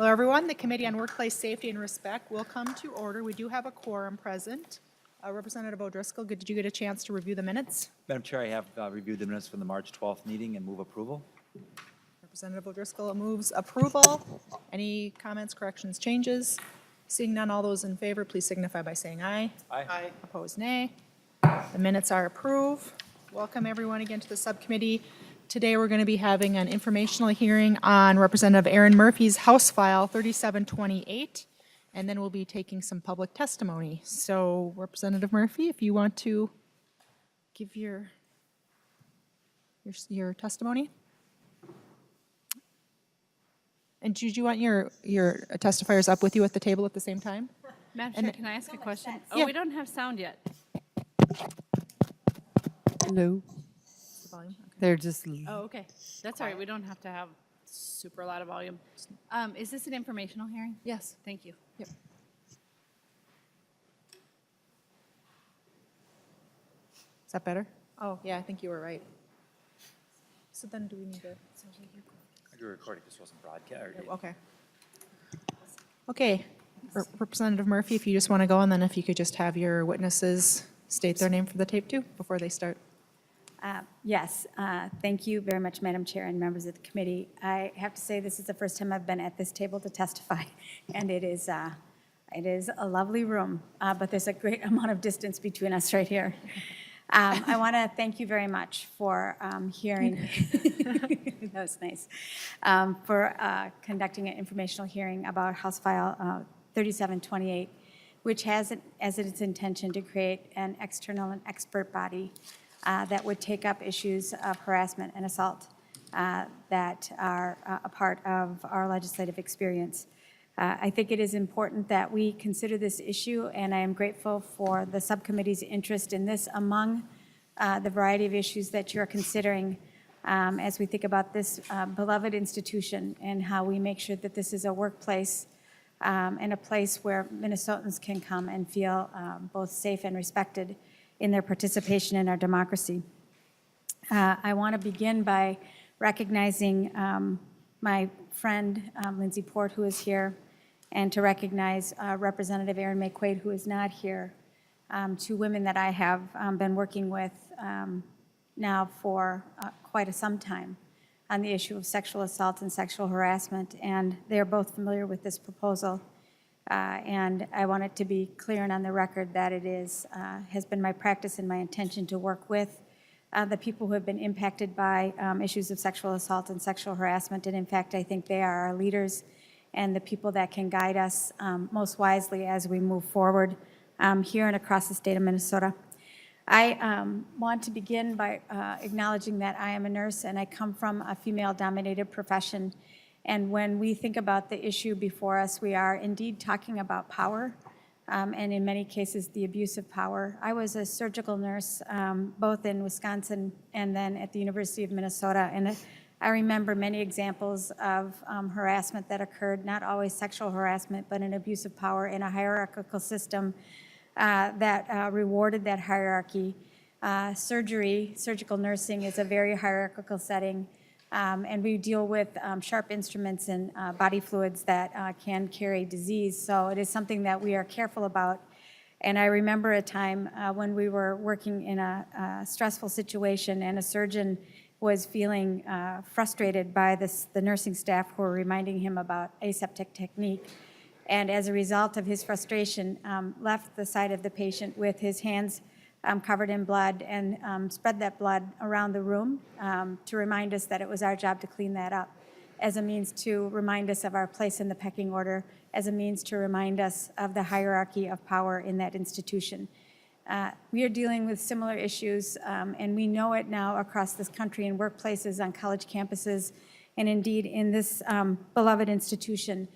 Hello, everyone. The Committee on Workplace Safety and Respect will come to order. We do have a quorum present. Representative O'Driscoll, did you get a chance to review the minutes? Madam Chair, I have reviewed the minutes from the March 12th meeting and move approval. Representative O'Driscoll moves approval. Any comments, corrections, changes? Seeing none, all those in favor, please signify by saying aye. Aye. Opposed, nay. The minutes are approved. Welcome, everyone, again to the subcommittee. Today, we're going to be having an informational hearing on Representative Aaron Murphy's House File 3728, and then we'll be taking some public testimony. So, Representative Murphy, if you want to give your testimony. And did you want your testifiers up with you at the table at the same time? Madam Chair, can I ask a question? Yeah. Oh, we don't have sound yet. Hello. The volume? Okay. They're just. Oh, okay. That's all right. We don't have to have super loud of volume. Is this an informational hearing? Yes. Thank you. Yep. Is that better? Oh, yeah, I think you were right. So then do we need to? You're recording, this wasn't broadcast. Okay. Okay, Representative Murphy, if you just want to go, and then if you could just have your witnesses state their name for the tape too, before they start. Yes, thank you very much, Madam Chair and members of the committee. I have to say this is the first time I've been at this table to testify, and it is a lovely room, but there's a great amount of distance between us right here. I want to thank you very much for hearing, that was nice, for conducting an informational hearing about House File 3728, which has as its intention to create an external and expert body that would take up issues of harassment and assault that are a part of our legislative experience. I think it is important that we consider this issue, and I am grateful for the subcommittee's interest in this among the variety of issues that you're considering as we think about this beloved institution and how we make sure that this is a workplace and a place where Minnesotans can come and feel both safe and respected in their participation in our democracy. I want to begin by recognizing my friend Lindsay Port, who is here, and to recognize Representative Aaron McQuaid, who is not here, two women that I have been working with now for quite some time on the issue of sexual assault and sexual harassment, and they are both familiar with this proposal. And I want it to be clear and on the record that it has been my practice and my intention to work with the people who have been impacted by issues of sexual assault and sexual harassment. And in fact, I think they are our leaders and the people that can guide us most wisely as we move forward here and across the state of Minnesota. I want to begin by acknowledging that I am a nurse and I come from a female-dominated profession. And when we think about the issue before us, we are indeed talking about power, and in many cases, the abuse of power. I was a surgical nurse, both in Wisconsin and then at the University of Minnesota, and I remember many examples of harassment that occurred, not always sexual harassment, but an abuse of power in a hierarchical system that rewarded that hierarchy. Surgical nursing is a very hierarchical setting, and we deal with sharp instruments and body fluids that can carry disease. So it is something that we are careful about. And I remember a time when we were working in a stressful situation and a surgeon was feeling frustrated by the nursing staff who were reminding him about aseptic technique. And as a result of his frustration, left the side of the patient with his hands covered in blood and spread that blood around the room to remind us that it was our job to clean that up, as a means to remind us of our place in the pecking order, as a means to remind us of the hierarchy of power in that institution. We are dealing with similar issues, and we know it now across this country in workplaces, on college campuses, and indeed in this beloved institution.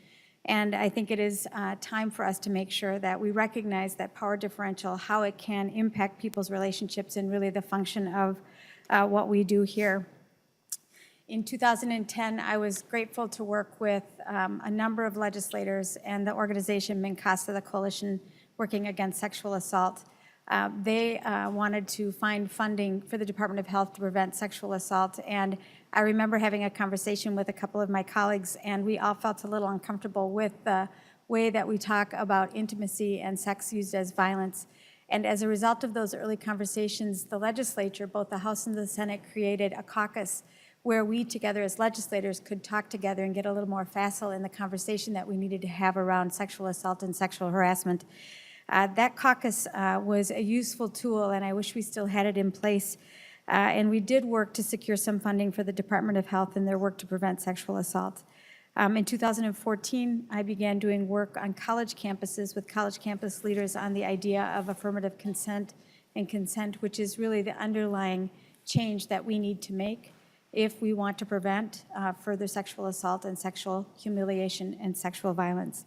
And I think it is time for us to make sure that we recognize that power differential, how it can impact people's relationships and really the function of what we do here. In 2010, I was grateful to work with a number of legislators and the organization MNCASA, the Coalition Working Against Sexual Assault, They wanted to find funding for the Department of Health to prevent sexual assault. And I remember having a conversation with a couple of my colleagues, and we all felt a little uncomfortable with the way that we talk about intimacy and sex used as violence. And as a result of those early conversations, the legislature, both the House and the Senate, created a caucus where we together as legislators could talk together and get a little more facile in the conversation that we needed to have around sexual assault and sexual harassment. That caucus was a useful tool, and I wish we still had it in place. And we did work to secure some funding for the Department of Health in their work to prevent sexual assault. In 2014, I began doing work on college campuses with college campus leaders on the idea of affirmative consent and consent, which is really the underlying change that we need to make if we want to prevent further sexual assault and sexual humiliation and sexual violence.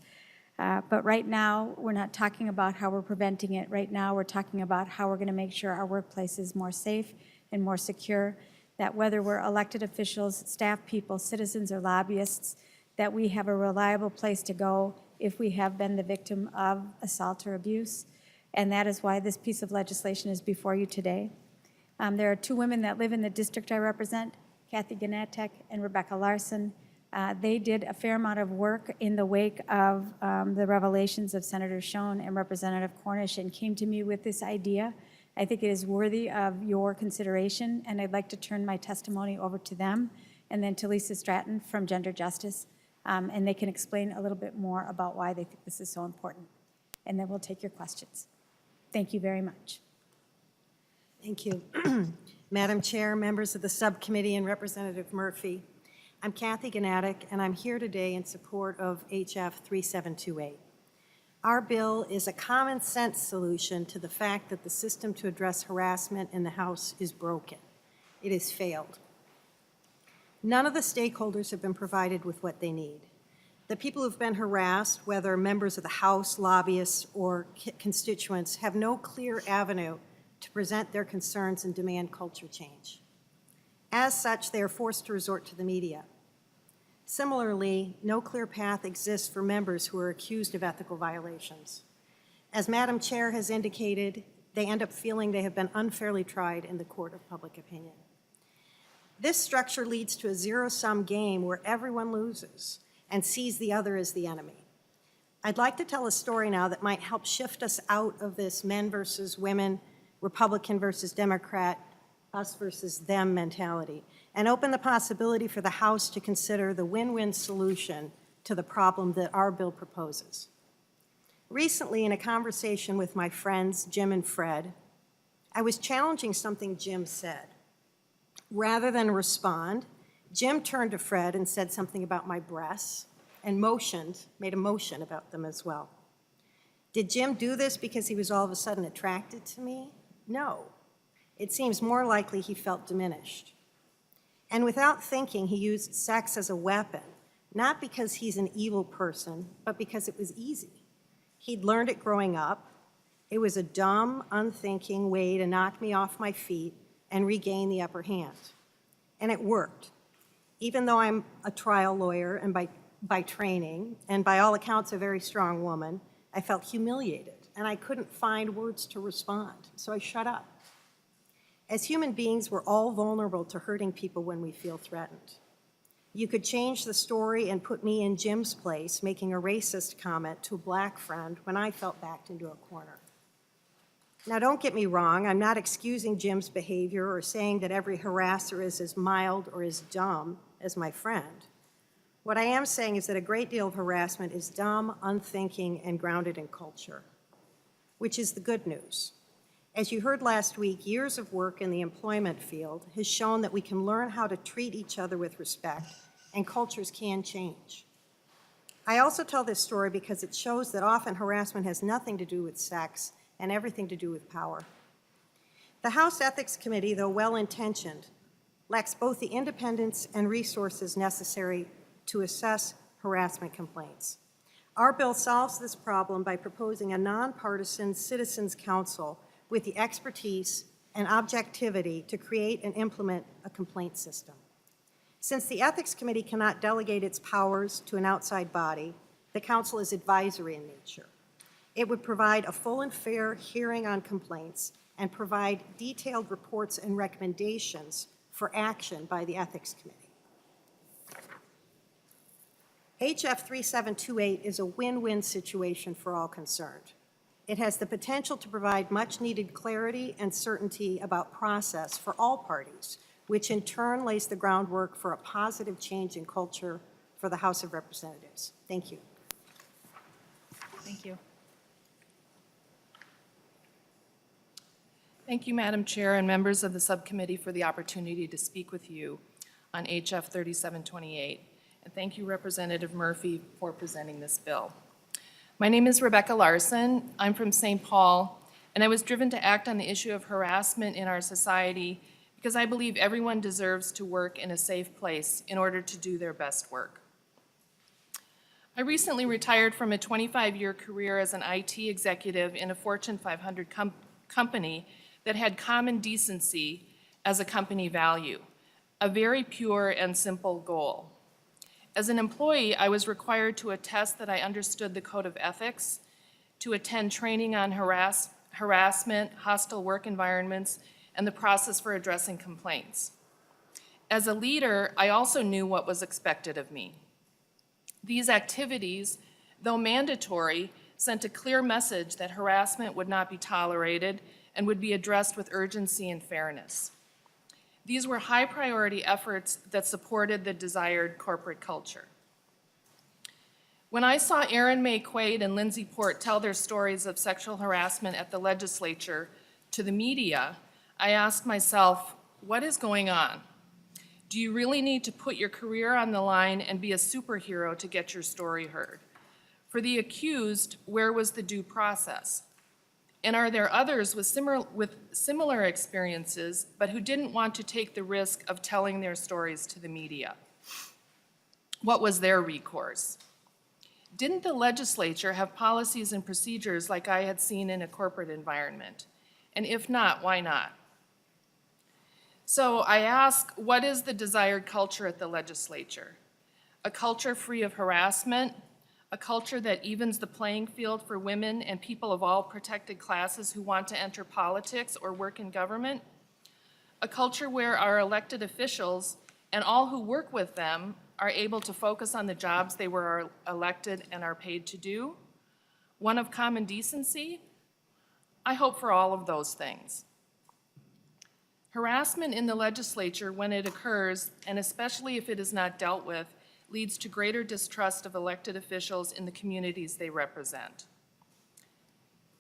But right now, we're not talking about how we're preventing it. Right now, we're talking about how we're going to make sure our workplace is more safe and more secure, that whether we're elected officials, staff people, citizens, or lobbyists, that we have a reliable place to go if we have been the victim of assault or abuse. And that is why this piece of legislation is before you today. There are two women that live in the district I represent, Kathy Gnatek and Rebecca Larson. They did a fair amount of work in the wake of the revelations of Senator Schoen and Representative Cornish and came to me with this idea. I think it is worthy of your consideration, and I'd like to turn my testimony over to them and then to Lisa Stratton from Gender Justice, and they can explain a little bit more about why they think this is so important. And then we'll take your questions. Thank you very much. Thank you. Madam Chair, members of the subcommittee, and Representative Murphy. I'm Kathy Gnatek, and I'm here today in support of HF 3728. Our bill is a common sense solution to the fact that the system to address harassment in the House is broken. It has failed. None of the stakeholders have been provided with what they need. The people who've been harassed, whether members of the House, lobbyists, or constituents, have no clear avenue to present their concerns and demand culture change. As such, they are forced to resort to the media. Similarly, no clear path exists for members who are accused of ethical violations. As Madam Chair has indicated, they end up feeling they have been unfairly tried in the court of public opinion. This structure leads to a zero-sum game where everyone loses and sees the other as the enemy. I'd like to tell a story now that might help shift us out of this men versus women, Republican versus Democrat, us versus them mentality, and open the possibility for the House to consider the win-win solution to the problem that our bill proposes. Recently, in a conversation with my friends Jim and Fred, I was challenging something Jim said. Rather than respond, Jim turned to Fred and said something about my breasts and made a motion about them as well. Did Jim do this because he was all of a sudden attracted to me? No. It seems more likely he felt diminished. And without thinking, he used sex as a weapon, not because he's an evil person, but because it was easy. He'd learned it growing up. It was a dumb, unthinking way to knock me off my feet and regain the upper hand. And it worked. Even though I'm a trial lawyer and by training, and by all accounts a very strong woman, I felt humiliated, and I couldn't find words to respond, so I shut up. As human beings, we're all vulnerable to hurting people when we feel threatened. You could change the story and put me in Jim's place, making a racist comment to a black friend when I felt backed into a corner. Now, don't get me wrong, I'm not excusing Jim's behavior or saying that every harasser is as mild or as dumb as my friend. What I am saying is that a great deal of harassment is dumb, unthinking, and grounded in culture, which is the good news. As you heard last week, years of work in the employment field has shown that we can learn how to treat each other with respect, and cultures can change. I also tell this story because it shows that often harassment has nothing to do with sex and everything to do with power. The House Ethics Committee, though well-intentioned, lacks both the independence and resources necessary to assess harassment complaints. Our bill solves this problem by proposing a nonpartisan citizens council with the expertise and objectivity to create and implement a complaint system. Since the Ethics Committee cannot delegate its powers to an outside body, the council is advisory in nature. It would provide a full and fair hearing on complaints and provide detailed reports and recommendations for action by the Ethics Committee. HF 3728 is a win-win situation for all concerned. It has the potential to provide much-needed clarity and certainty about process for all parties, which in turn lays the groundwork for a positive change in culture for the House of Representatives. Thank you. Thank you. Thank you, Madam Chair and members of the subcommittee for the opportunity to speak with you on HF 3728. And thank you, Representative Murphy, for presenting this bill. My name is Rebecca Larson. I'm from St. Paul, and I was driven to act on the issue of harassment in our society because I believe everyone deserves to work in a safe place in order to do their best work. I recently retired from a 25-year career as an IT executive in a Fortune 500 company that had common decency as a company value, a very pure and simple goal. As an employee, I was required to attest that I understood the code of ethics, to attend training on harassment, hostile work environments, and the process for addressing complaints. As a leader, I also knew what was expected of me. These activities, though mandatory, sent a clear message that harassment would not be tolerated and would be addressed with urgency and fairness. These were high-priority efforts that supported the desired corporate culture. When I saw Erin May Quaid and Lindsay Port tell their stories of sexual harassment at the legislature to the media, I asked myself, what is going on? Do you really need to put your career on the line and be a superhero to get your story heard? For the accused, where was the due process? And are there others with similar experiences, but who didn't want to take the risk of telling their stories to the media? What was their recourse? Didn't the legislature have policies and procedures like I had seen in a corporate environment? And if not, why not? So I ask, what is the desired culture at the legislature? A culture free of harassment, a culture that evens the playing field for women and people of all protected classes who want to enter politics or work in government, a culture where our elected officials and all who work with them are able to focus on the jobs they were elected and are paid to do, one of common decency. I hope for all of those things. Harassment in the legislature, when it occurs, and especially if it is not dealt with, leads to greater distrust of elected officials in the communities they represent.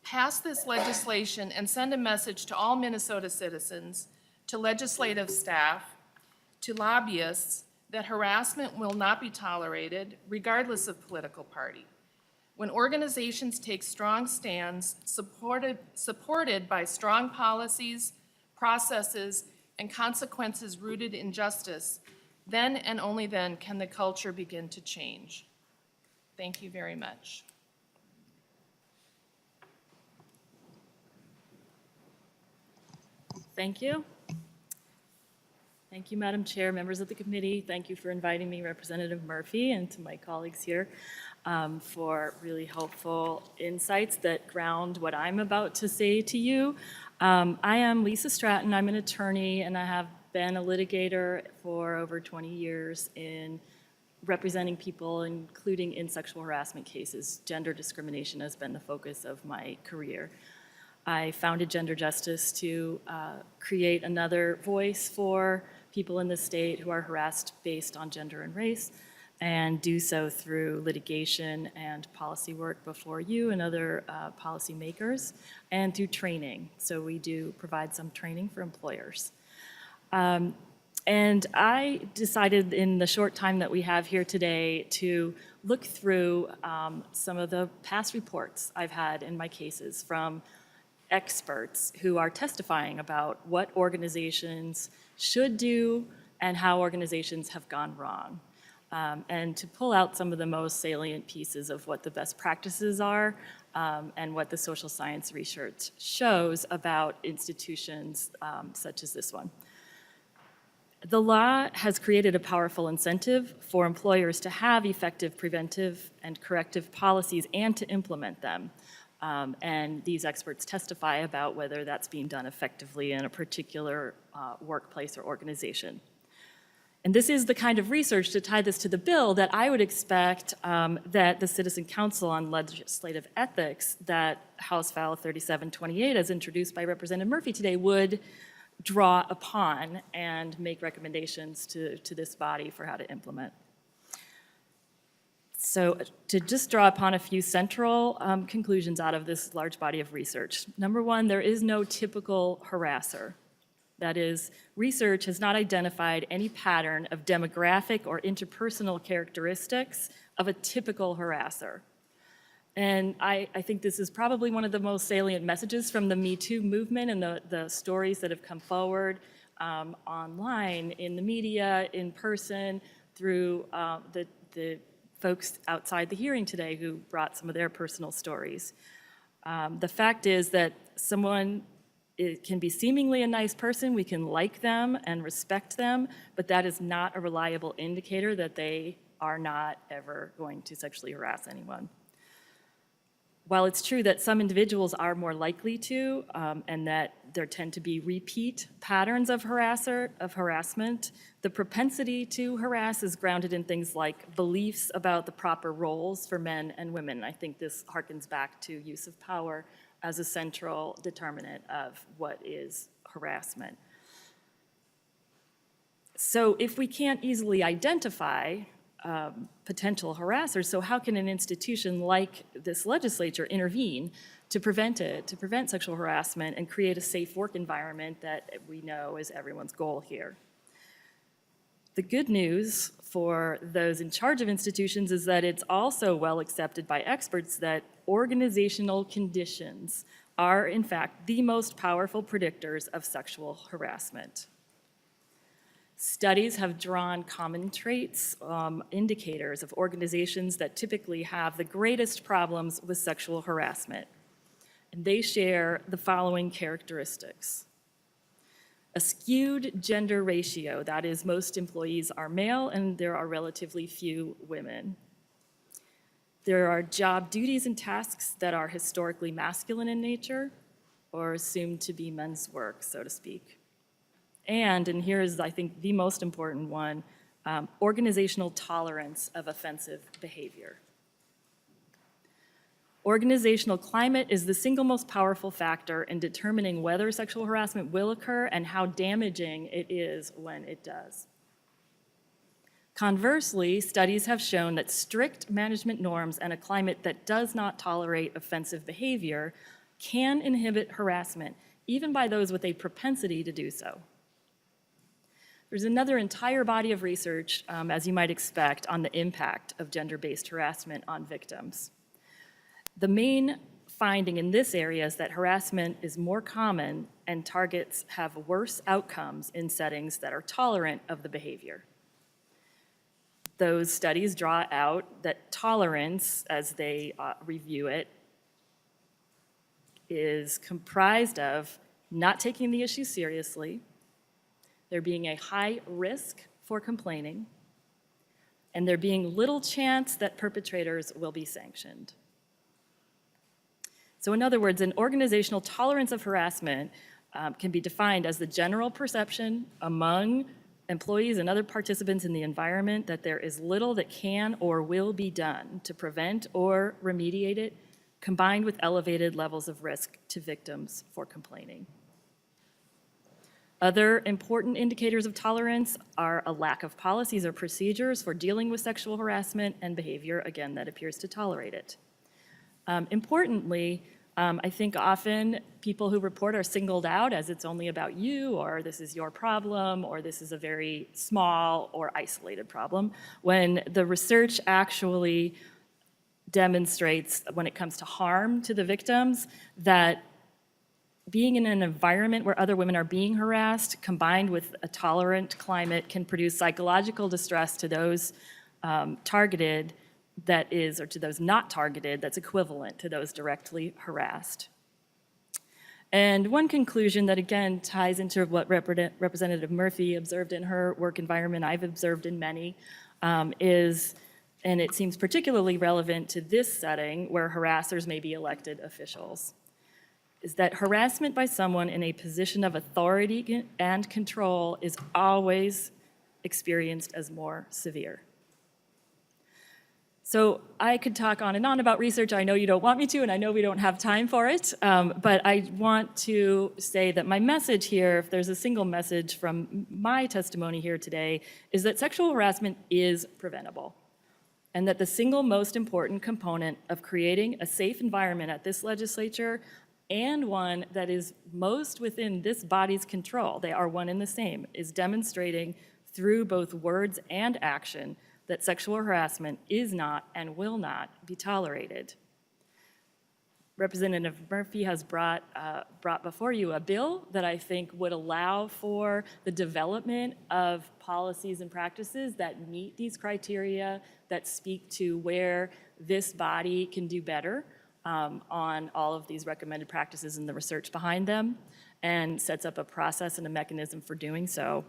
Pass this legislation and send a message to all Minnesota citizens, to legislative staff, to lobbyists, that harassment will not be tolerated, regardless of political party. When organizations take strong stands, supported by strong policies, processes, and consequences rooted in justice, then and only then can the culture begin to change. Thank you very much. Thank you. Thank you, Madam Chair, members of the committee. Thank you for inviting me, Representative Murphy, and to my colleagues here for really helpful insights that ground what I'm about to say to you. I am Lisa Stratton. I'm an attorney, and I have been a litigator for over 20 years in representing people, including in sexual harassment cases. Gender discrimination has been the focus of my career. I founded Gender Justice to create another voice for people in the state who are harassed based on gender and race, and do so through litigation and policy work before you and other policymakers, and through training. So we do provide some training for employers. And I decided in the short time that we have here today to look through some of the past reports I've had in my cases from experts who are testifying about what organizations should do and how organizations have gone wrong. And to pull out some of the most salient pieces of what the best practices are and what the social science research shows about institutions such as this one. The law has created a powerful incentive for employers to have effective preventive and corrective policies and to implement them. And these experts testify about whether that's being done effectively in a particular workplace or organization. And this is the kind of research, to tie this to the bill, that I would expect that the Citizen Council on Legislative Ethics, that House File 3728, as introduced by Representative Murphy today, would draw upon and make recommendations to this body for how to implement. So to just draw upon a few central conclusions out of this large body of research. Number one, there is no typical harasser. That is, research has not identified any pattern of demographic or interpersonal characteristics of a typical harasser. And I think this is probably one of the most salient messages from the Me Too movement and the stories that have come forward online, in the media, in person, through the folks outside the hearing today who brought some of their personal stories. The fact is that someone, it can be seemingly a nice person, we can like them and respect them, but that is not a reliable indicator that they are not ever going to sexually harass anyone. While it's true that some individuals are more likely to, and that there tend to be repeat patterns of harassment, the propensity to harass is grounded in things like beliefs about the proper roles for men and women. I think this harkens back to use of power as a central determinant of what is harassment. So if we can't easily identify potential harassers, so how can an institution like this legislature intervene to prevent it, to prevent sexual harassment and create a safe work environment that we know is everyone's goal here? The good news for those in charge of institutions is that it's also well accepted by experts that organizational conditions are, in fact, the most powerful predictors of sexual harassment. Studies have drawn common traits, indicators of organizations that typically have the greatest problems with sexual harassment. And they share the following characteristics: a skewed gender ratio, that is, most employees are male and there are relatively few women. There are job duties and tasks that are historically masculine in nature or assumed to be men's work, so to speak. And here is, I think, the most important one, organizational tolerance of offensive behavior. Organizational climate is the single most powerful factor in determining whether sexual harassment will occur and how damaging it is when it does. Conversely, studies have shown that strict management norms and a climate that does not tolerate offensive behavior can inhibit harassment, even by those with a propensity to do so. There's another entire body of research, as you might expect, on the impact of gender-based harassment on victims. The main finding in this area is that harassment is more common and targets have worse outcomes in settings that are tolerant of the behavior. Those studies draw out that tolerance, as they review it, is comprised of not taking the issue seriously, there being a high risk for complaining, and there being little chance that perpetrators will be sanctioned. So in other words, an organizational tolerance of harassment can be defined as the general perception among employees and other participants in the environment that there is little that can or will be done to prevent or remediate it, combined with elevated levels of risk to victims for complaining. Other important indicators of tolerance are a lack of policies or procedures for dealing with sexual harassment and behavior, again, that appears to tolerate it. Importantly, I think often people who report are singled out as it's only about you, or this is your problem, or this is a very small or isolated problem, when the research actually demonstrates, when it comes to harm to the victims, that being in an environment where other women are being harassed, combined with a tolerant climate, can produce psychological distress to those targeted, that is, or to those not targeted, that's equivalent to those directly harassed. And one conclusion that, again, ties into what Representative Murphy observed in her work environment, I've observed in many, is And it seems particularly relevant to this setting where harassers may be elected officials, is that harassment by someone in a position of authority and control is always experienced as more severe. So I could talk on and on about research. I know you don't want me to, and I know we don't have time for it, but I want to say that my message here, if there's a single message from my testimony here today, is that sexual harassment is preventable, and that the single most important component of creating a safe environment at this legislature, and one that is most within this body's control, they are one and the same, is demonstrating through both words and action that sexual harassment is not and will not be tolerated. Representative Murphy has brought before you a bill that I think would allow for the development of policies and practices that meet these criteria, that speak to where this body can do better on all of these recommended practices and the research behind them, and sets up a process and a mechanism for doing so.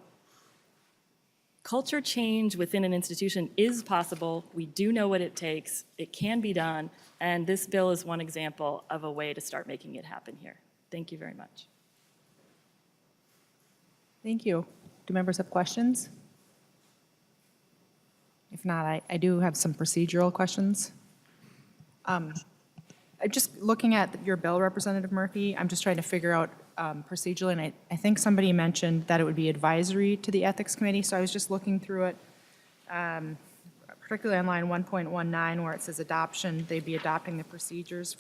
Culture change within an institution is possible. We do know what it takes. It can be done. And this bill is one example of a way to start making it happen here. Thank you very much. Thank you. Do members have questions? If not, I do have some procedural questions. Just looking at your bill, Representative Murphy, I'm just trying to figure out procedurally, and I think somebody mentioned that it would be advisory to the Ethics Committee, so I was just looking through it, particularly on line 1.19 where it says adoption, they'd be adopting the procedures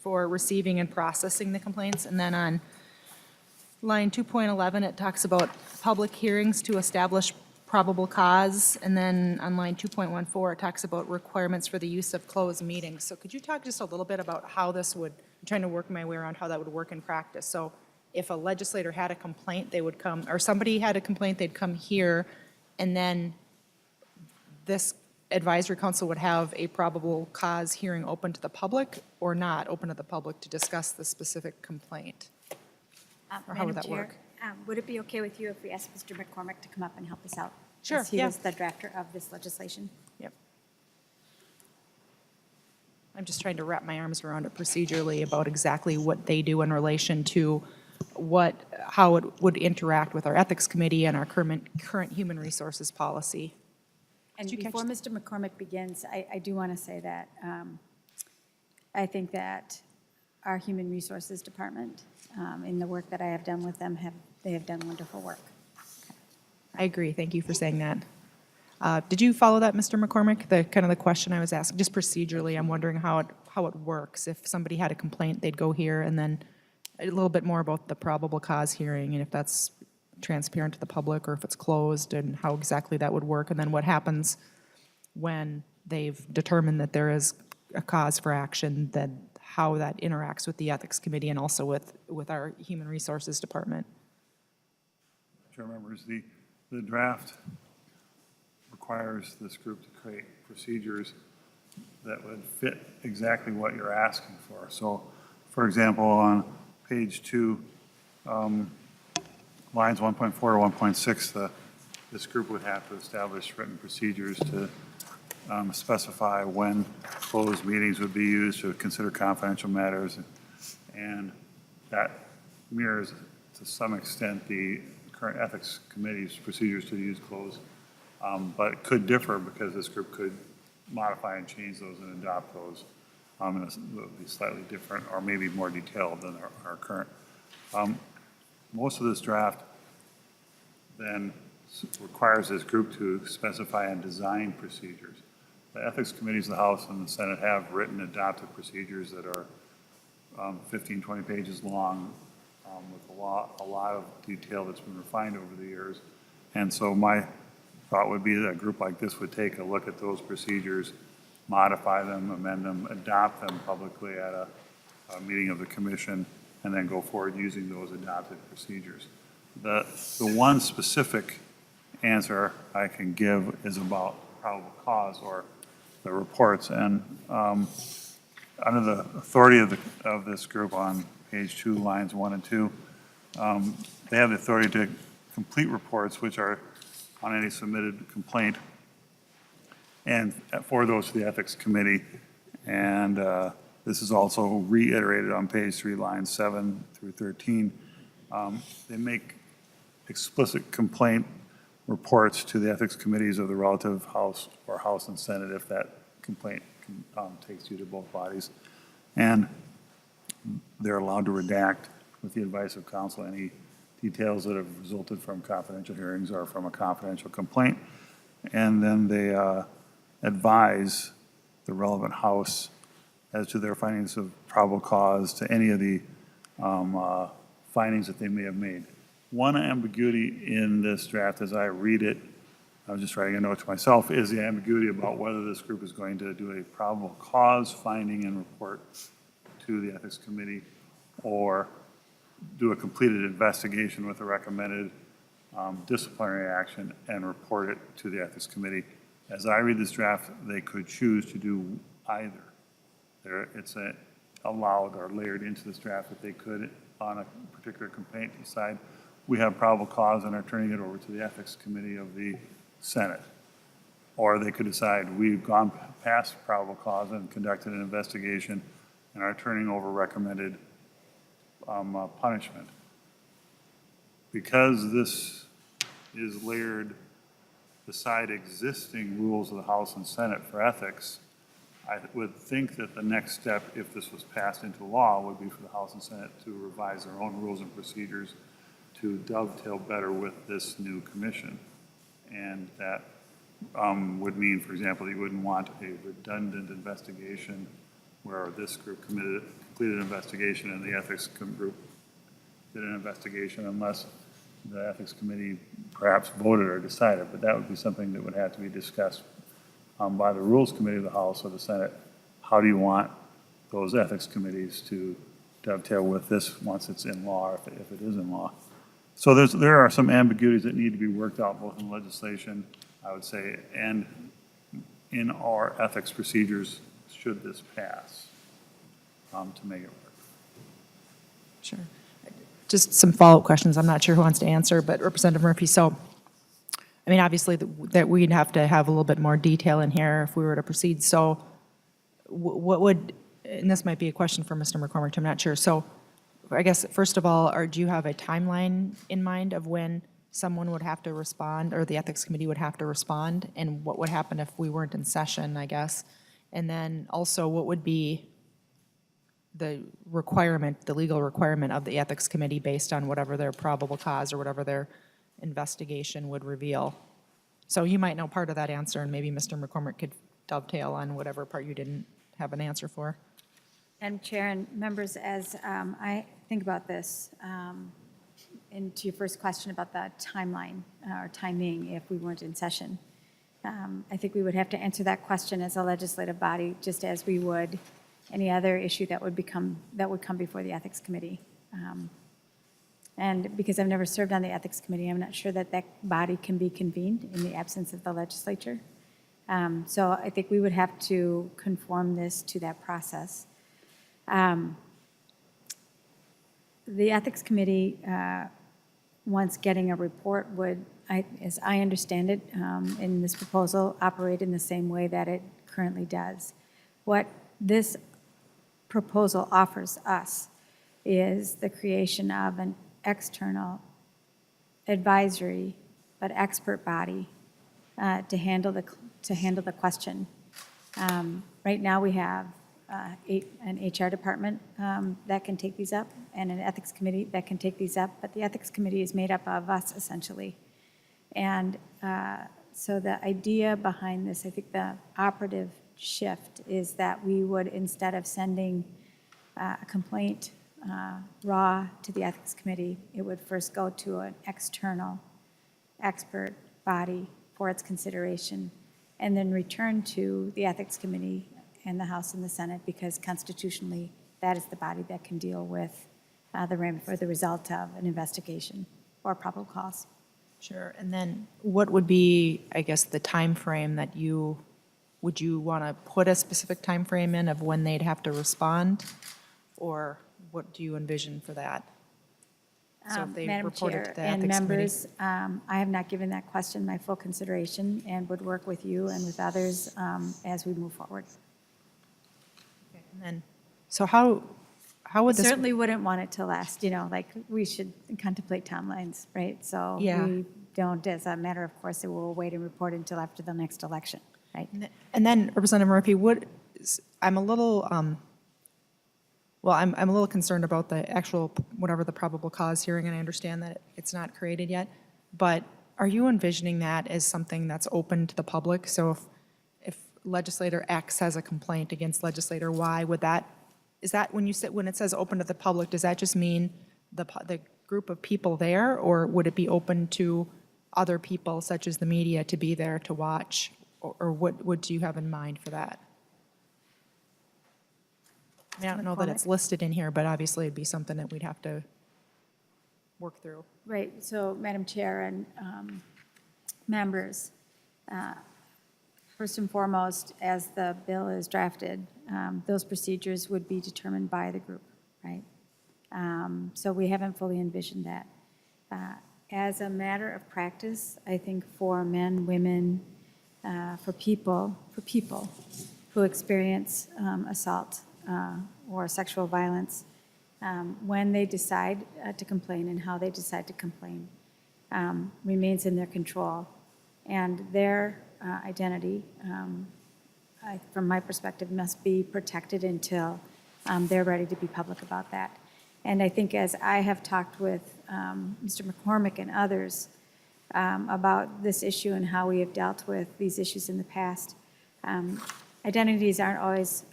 for receiving and processing the complaints, and then on line 2.11 it talks about public hearings to establish probable cause, and then on line 2.14 it talks about requirements for the use of closed meetings. So could you talk just a little bit about how this would, I'm trying to work my way around how that would work in practice. So if a legislator had a complaint, they would come, or somebody had a complaint, they'd come here, and then this advisory council would have a probable cause hearing open to the public or not open to the public to discuss the specific complaint? Or how would that work? Would it be okay with you if we asked Mr. McCormick to come up and help us out? Sure, As he yeah. was the drafter of this legislation. Yep. I'm just trying to wrap my arms around it procedurally about exactly what they do in relation to how it would interact with our Ethics Committee and our current human resources policy. And Did you catch before Mr. McCormick begins, I do want to say that I think that our Human Resources Department, in the work that I have done with them, they have done wonderful work. I agree. Thank you for saying that. Did you follow that, Mr. McCormick? The question I was asking, just procedurally, I'm wondering how it works. If somebody had a complaint, they'd go here, and then a little bit more about the probable cause hearing, and if that's transparent to the public or if it's closed, and how exactly that would work, and then what happens when they've determined that there is a cause for action, then how that interacts with the Ethics Committee and also with our Human Resources Department. Chair members, the draft requires this group to create procedures that would fit exactly what you're asking for. So, for example, on page 2, lines 1.4 to 1.6, this group would have to establish written procedures to specify when closed meetings would be used to consider confidential matters, and that mirrors to some extent the current Ethics Committee's procedures to use closed, but it could differ because this group could modify and change those and adopt those, and it would be slightly different or maybe more detailed than our current. Most of this draft then requires this group to specify and design procedures. The Ethics Committees of the House and the Senate have written adopted procedures that are 15, 20 pages long, with a lot of detail that's been refined over the years. And so my thought would be that a group like this would take a look at those procedures, modify them, amend them, adopt them publicly at a meeting of the commission, and then go forward using those adopted procedures. The one specific answer I can give is about probable cause or the reports. And under the authority of this group on page 2, lines 1 and 2, they have the authority to complete reports which are on any submitted complaint. and forward those to the Ethics Committee. And this is also reiterated on page 3, lines 7 through 13. They make explicit complaint reports to the Ethics Committees of the relative House or House and Senate if that complaint takes you to both bodies. And they're allowed to redact, with the advice of counsel, any details that have resulted from confidential hearings or from a confidential complaint. And then they advise the relevant House as to their findings of probable cause to any of the findings that they may have made. One ambiguity in this draft, as I read it, I was just writing a note to myself, is the ambiguity about whether this group is going to do a probable cause finding and report to the Ethics Committee or do a completed investigation with a recommended disciplinary action and report it to the Ethics Committee. As I read this draft, they could choose to do either. It's allowed or layered into this draft that they could, on a particular complaint, decide we have probable cause and are turning it over to the Ethics Committee of the Senate. Or they could decide we've gone past probable cause and conducted an investigation and are turning over recommended punishment. Because this is layered beside existing rules of the House and Senate for ethics, I would think that the next step, if this was passed into law, would be for the House and Senate to revise their own rules and procedures to dovetail better with this new commission. And that would mean, for example, you wouldn't want a redundant investigation where this group completed an investigation and the ethics group did an investigation unless the Ethics Committee perhaps voted or decided, but that would be something that would have to be discussed by the Rules Committee of the House or the Senate. How do you want those ethics committees to dovetail with this once it's in law, if it is in law? So there are some ambiguities that need to be worked out both in legislation, I would say, and in our ethics procedures should this pass to make it work. Sure. Just some follow-up questions. I'm not sure who wants to answer, but Representative Murphy, so, I mean, obviously that we'd have to have a little bit more detail in here if we were to proceed. So what would, and this might be a question for Mr. McCormick, I'm not sure. So I guess, first of all, do you have a timeline in mind of when someone would have to respond or the Ethics Committee would have to respond? And what would happen if we weren't in session, I guess? And then also, what would be the requirement, the legal requirement of the Ethics Committee based on whatever their probable cause or whatever their investigation would reveal? So you might know part of that answer, and maybe Mr. McCormick could dovetail on whatever part you didn't have an answer for. Madam Chair and members, as I think about this, and to your first question about the timeline or timing if we weren't in session, I think we would have to answer that question as a legislative body, just as we would any other issue that would come before the Ethics Committee. And because I've never served on the Ethics Committee, I'm not sure that that body can be convened in the absence of the legislature. So I think we would have to conform this to that process. The Ethics Committee, once getting a report, would, as I understand it, in this proposal, operate in the same way that it currently does. What this proposal offers us is the creation of an external advisory but expert body to handle the question. Right now we have an HR department that can take these up and an ethics committee that can take these up, but the ethics committee is made up of us essentially. And so the idea behind this, I think the operative shift is that we would, instead of sending a complaint raw to the ethics committee, it would first go to an external expert body for its consideration and then return to the ethics committee and the House and the Senate, because constitutionally that is the body that can deal with the result of an investigation or probable cause. Sure. And then what would be, I guess, the time frame that would you want to put a specific time frame in of when they'd have to respond? Or what do you envision for that? So if they Madam reported Chair to the and ethics committee. members, I have not given that question my full consideration and would work with you and with others as we move forward. And then, so how would this? Certainly wouldn't want it to last, like, we should contemplate timelines, right? So Yeah. we don't, as a matter of course, we'll wait and report until after the next election, right? And then Representative Murphy, I'm a little, well, I'm a little concerned about the actual, whatever the probable cause hearing, and I understand that it's not created yet, but are you envisioning that as something that's open to the public? So if legislator X has a complaint against legislator Y, is that when it says open to the public, does that just mean the group of people there, or would it be open to other people such as the media to be there to watch? Or what do you have in mind for that? I don't know that it's listed in here, but obviously it'd be something that we'd have to work through. Right, so Madam Chair and members, first and foremost, as the bill is drafted, those procedures would be determined by the group, right? So we haven't fully envisioned that. As a matter of practice, I think for men, women, for people who experience assault or sexual violence, when they decide to complain and how they decide to complain remains in their control. And their identity, from my perspective, must be protected until they're ready to be public about that. And I think as I have talked with Mr. McCormick and others about this issue and how we have dealt with these issues in the past, identities aren't always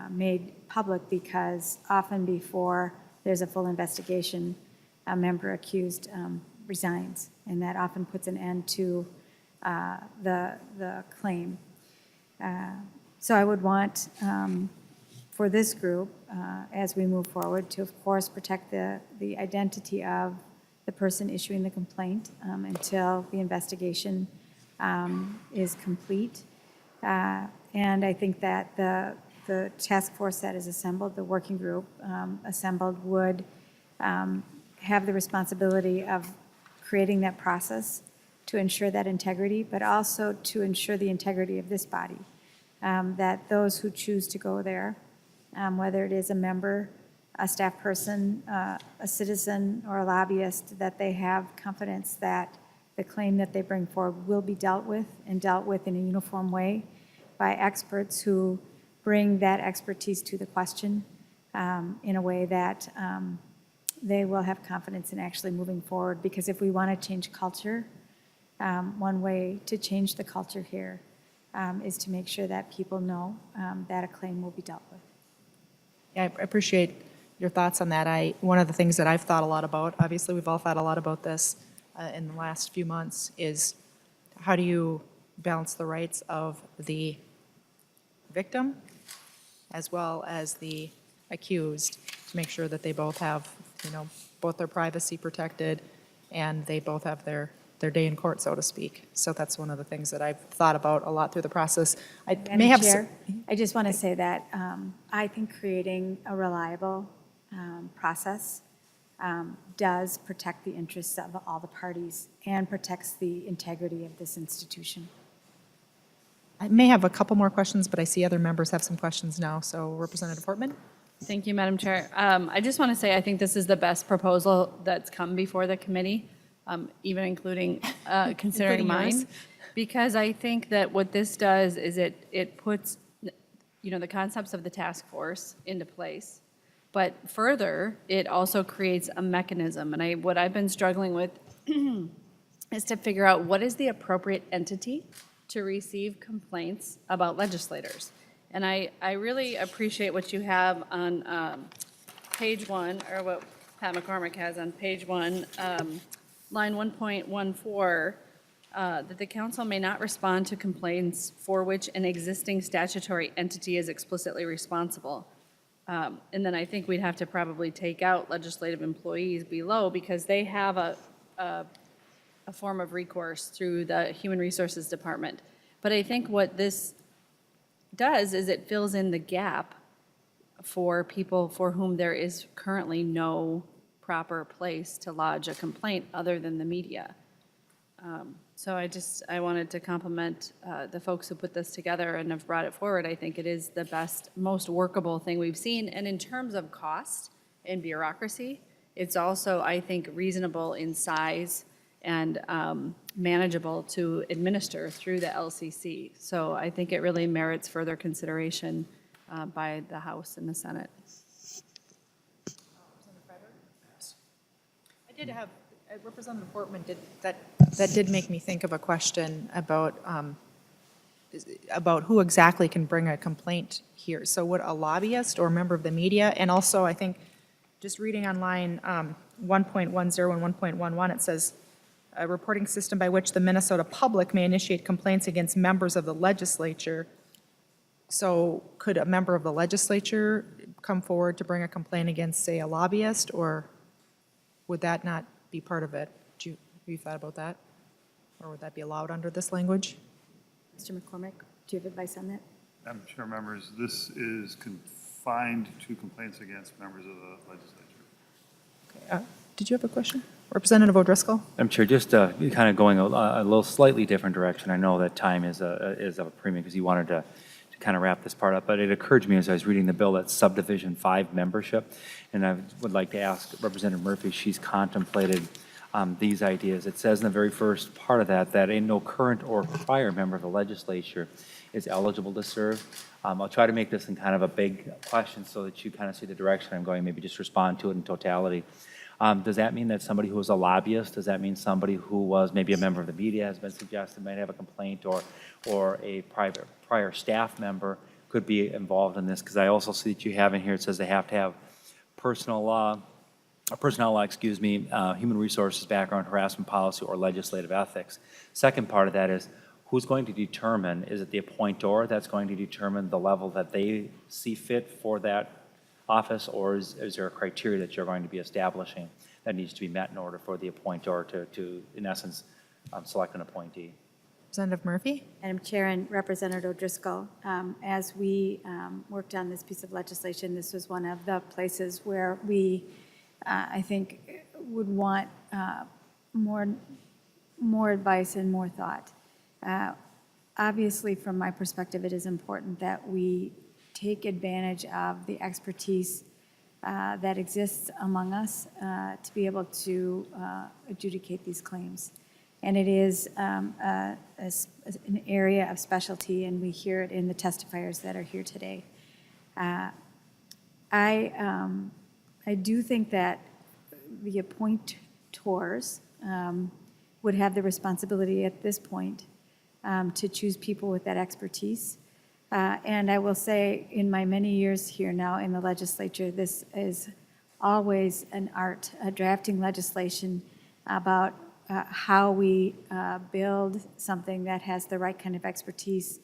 made public because often before there's a full investigation, a member accused resigns, and that often puts an end to the claim. So I would want for this group, as we move forward, to of course protect the identity of the person issuing the complaint until the investigation is complete. And I think that the task force that is assembled, the working group assembled, would have the responsibility of creating that process to ensure that integrity, but also to ensure the integrity of this body, that those who choose to go there, whether it is a member, a staff person, a citizen, or a lobbyist, that they have confidence that the claim that they bring forward will be dealt with, and dealt with in a uniform way by experts who bring that expertise to the question in a way that they will have confidence in actually moving forward. Because if we want to change culture, one way to change the culture here is to make sure that people know that a claim will be dealt with. Yeah, I appreciate your thoughts on that. One of the things that I've thought a lot about, obviously we've all thought a lot about this in the last few months, is how do you balance the rights of the victim as well as the accused to make sure that they both have, both their privacy protected and they both have their day in court, so to speak. So that's one of the things that I've thought about a lot through the process. I may Madam have Chair, I just want to say that I think creating a reliable process does protect the interests of all the parties and protects the integrity of this institution. I may have a couple more questions, but I see other members have some questions now. So Representative Portman? Thank you, Madam Chair. I just want to say I think this is the best proposal that's come before the committee, even including considering Including mine. yours. Because I think that what this does is it puts, the concepts of the task force into place. But further, it also creates a mechanism. And what I've been struggling with is to figure out what is the appropriate entity to receive complaints about legislators. And I really appreciate what you have on page 1, or what Pat McCormick has on page 1, line 1.14, that the council may not respond to complaints for which an existing statutory entity is explicitly responsible. And then I think we'd have to probably take out legislative employees below, because they have a form of recourse through the Human Resources Department. But I think what this does is it fills in the gap for people for whom there is currently no proper place to lodge a complaint other than the media. So I wanted to compliment the folks who put this together and have brought it forward. I think it is the best, most workable thing we've seen. And in terms of cost and bureaucracy, it's also, I think, reasonable in size and manageable to administer through the LCC. So I think it really merits further consideration by the House and the Senate. I did have, Representative Portman that did make me think of a question about who exactly can bring a complaint here. So would a lobbyist or a member of the media, and also I think, just reading on line 1.10 and 1.11, it says, a reporting system by which the Minnesota public may initiate complaints against members of the legislature. So could a member of the legislature come forward to bring a complaint against, say, a lobbyist, or would that not be part of it? Have you thought about that? Or would that be allowed under this language? Mr. McCormick, do you have advice on that? Madam Chair, members, this is confined to complaints against members of the legislature. Did you have a question? Representative O'Driscoll? Madam Chair, just kind of going a little slightly different direction. I know that time is of a premium because you wanted to kind of wrap this part up, but it occurred to me as I was reading the bill that subdivision 5 membership, and I would like to ask Representative Murphy if she's contemplated these ideas. It says in the very first part of that no current or prior member of the legislature is eligible to serve. I'll try to make this in kind of a big question so that you kind of see the direction I'm going, maybe just respond to it in totality. Does that mean that somebody who is a lobbyist, does that mean somebody who was maybe a member of the media, has been suggested, might have a complaint, or a prior staff member could be involved in this? Because I also see that you have in here, it says they have to have personnel law, human resources background, harassment policy, or legislative ethics. Second part of that is, who's going to determine, is it the appointor that's going to determine the level that they see fit for that office, or is there a criteria that you're going to be establishing that needs to be met in order for the appointor to in essence, select an appointee? Representative Murphy? Madam Chair and Representative O'Driscoll, as we worked on this piece of legislation, this was one of the places where we, I think, would want more advice and more thought. Obviously, from my perspective, it is important that we take advantage of the expertise that exists among us to be able to adjudicate these claims. And it is an area of specialty, and we hear it in the testifiers that are here today. I do think that the appointors would have the responsibility at this point to choose people with that expertise. And I will say, in my many years here now in the legislature, this is always an art, drafting legislation about how we build something that has the right kind of expertise.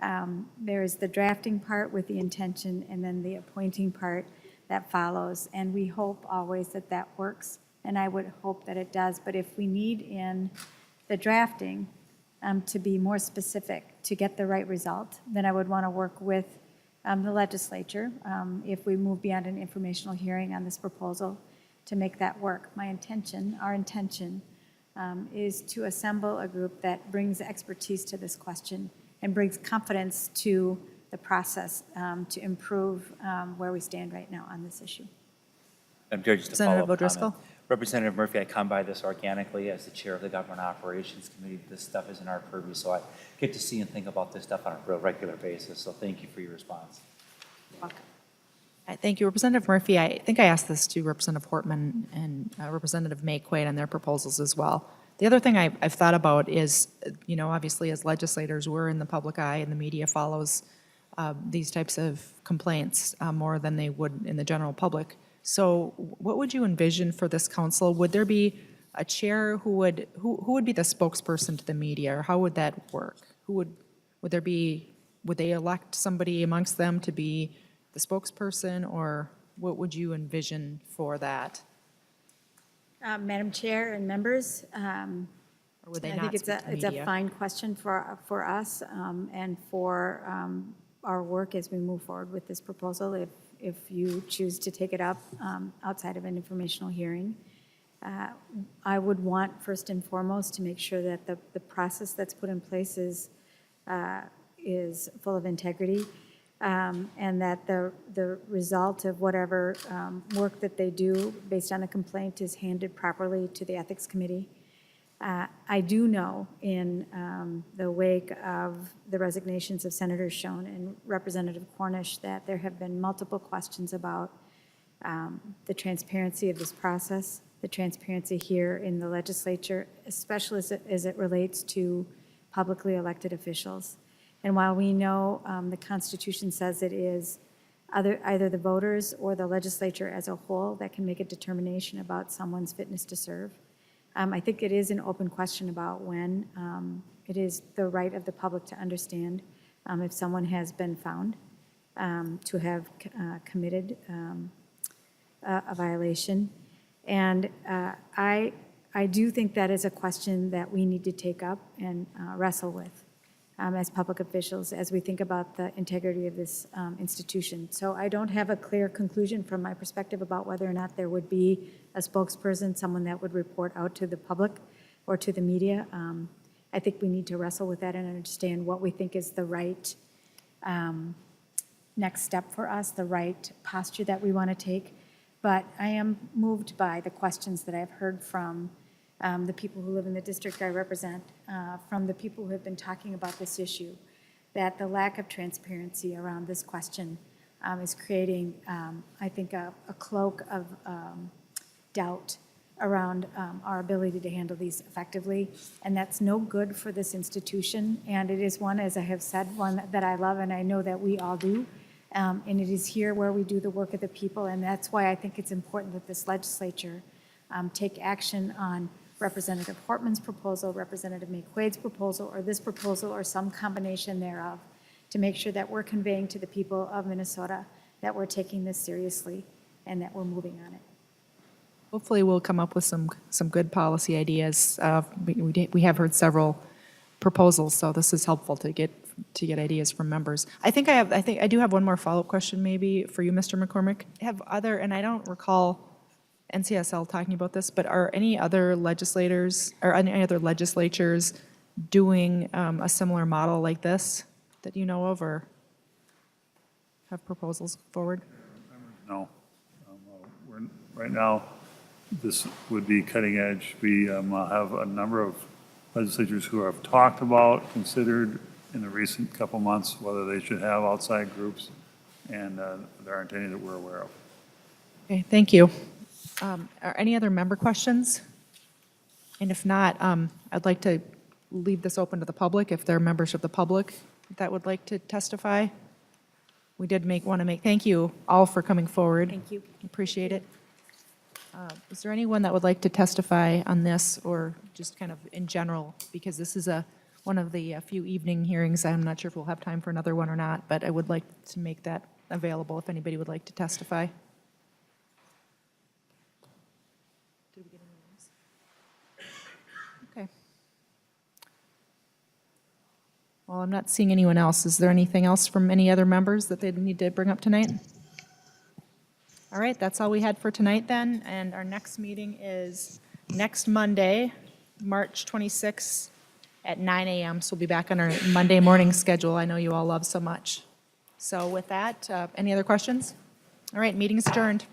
There is the drafting part with the intention, and then the appointing part that follows. And we hope always that that works, and I would hope that it does. But if we need in the drafting to be more specific to get the right result, then I would want to work with the legislature if we move beyond an informational hearing on this proposal to make that work. My intention, our intention, is to assemble a group that brings expertise to this question and brings confidence to the process to improve where we stand right now on this issue. Madam Chair, just to follow Representative up O'Driscoll? comment. Representative Murphy, I come by this organically as the chair of the Government Operations Committee. This stuff is in our purview, so I get to see and think about this stuff on a real regular basis. So thank you for your response. Thank you, Representative Murphy. I think I asked this to Representative Portman and Representative May Quaid on their proposals as well. The other thing I've thought about is, obviously as legislators, we're in the public eye and the media follows these types of complaints more than they would in the general public. So what would you envision for this council? Would there be a chair who would be the spokesperson to the media, or how would that work? Would they elect somebody amongst them to be the spokesperson, or what would you envision for that? Madam Chair and members, Or would they I not think it's speak to the it's a media? fine question for us and for our work as we move forward with this proposal. if you choose to take it up outside of an informational hearing. I would want, first and foremost, to make sure that the process that's put in place is full of integrity, and that the result of whatever work that they do based on a complaint is handed properly to the Ethics Committee. I do know in the wake of the resignations of Senator Schoen and Representative Cornish that there have been multiple questions about the transparency of this process, the transparency here in the legislature, especially as it relates to publicly elected officials. And while we know the Constitution says it is either the voters or the legislature as a whole that can make a determination about someone's fitness to serve, I think it is an open question about when it is the right of the public to understand if someone has been found to have committed a violation. And I do think that is a question that we need to take up and wrestle with as public officials as we think about the integrity of this institution. So I don't have a clear conclusion from my perspective about whether or not there would be a spokesperson, someone that would report out to the public or to the media. I think we need to wrestle with that and understand what we think is the right next step for us, the right posture that we want to take. But I am moved by the questions that I've heard from the people who live in the district I represent, from the people who have been talking about this issue, that the lack of transparency around this question is creating, I think, a cloak of doubt around our ability to handle these effectively. And that's no good for this institution. And it is one, as I have said, one that I love and I know that we all do. And it is here where we do the work of the people. And that's why I think it's important that this legislature take action on Representative Portman's proposal, Representative McQuaid's proposal, or this proposal, or some combination thereof, to make sure that we're conveying to the people of Minnesota that we're taking this seriously and that we're moving on it. Hopefully, we'll come up with some good policy ideas. We have heard several proposals, so this is helpful to get ideas from members. I think I do have one more follow-up question maybe for you, Mr. McCormick. And I don't recall NCSL talking about this, but are any other legislators or any other legislatures doing a similar model like this that you know of or have proposals forward? No. Right now, this would be cutting edge. We have a number of legislatures who have talked about, considered in the recent couple months, whether they should have outside groups, and there aren't any that we're aware of. Okay, thank you. Are any other member questions? And if not, I'd like to leave this open to the public, if there are members of the public that would like to testify. We did want to make, thank you all for coming forward. Thank you. Appreciate it. Is there anyone that would like to testify on this or just kind of in general? Because this is one of the few evening hearings. I'm not sure if we'll have time for another one or not, but I would like to make that available if anybody would like to testify. Did we get anyone else? Okay. Well, I'm not seeing anyone else. Is there anything else from any other members that they need to bring up tonight? All right, that's all we had for tonight then, and our next meeting is next Monday, March 26th at 9 a.m. So we'll be back on our Monday morning schedule I know you all love so much. So with that, any other questions? All right, meeting's adjourned.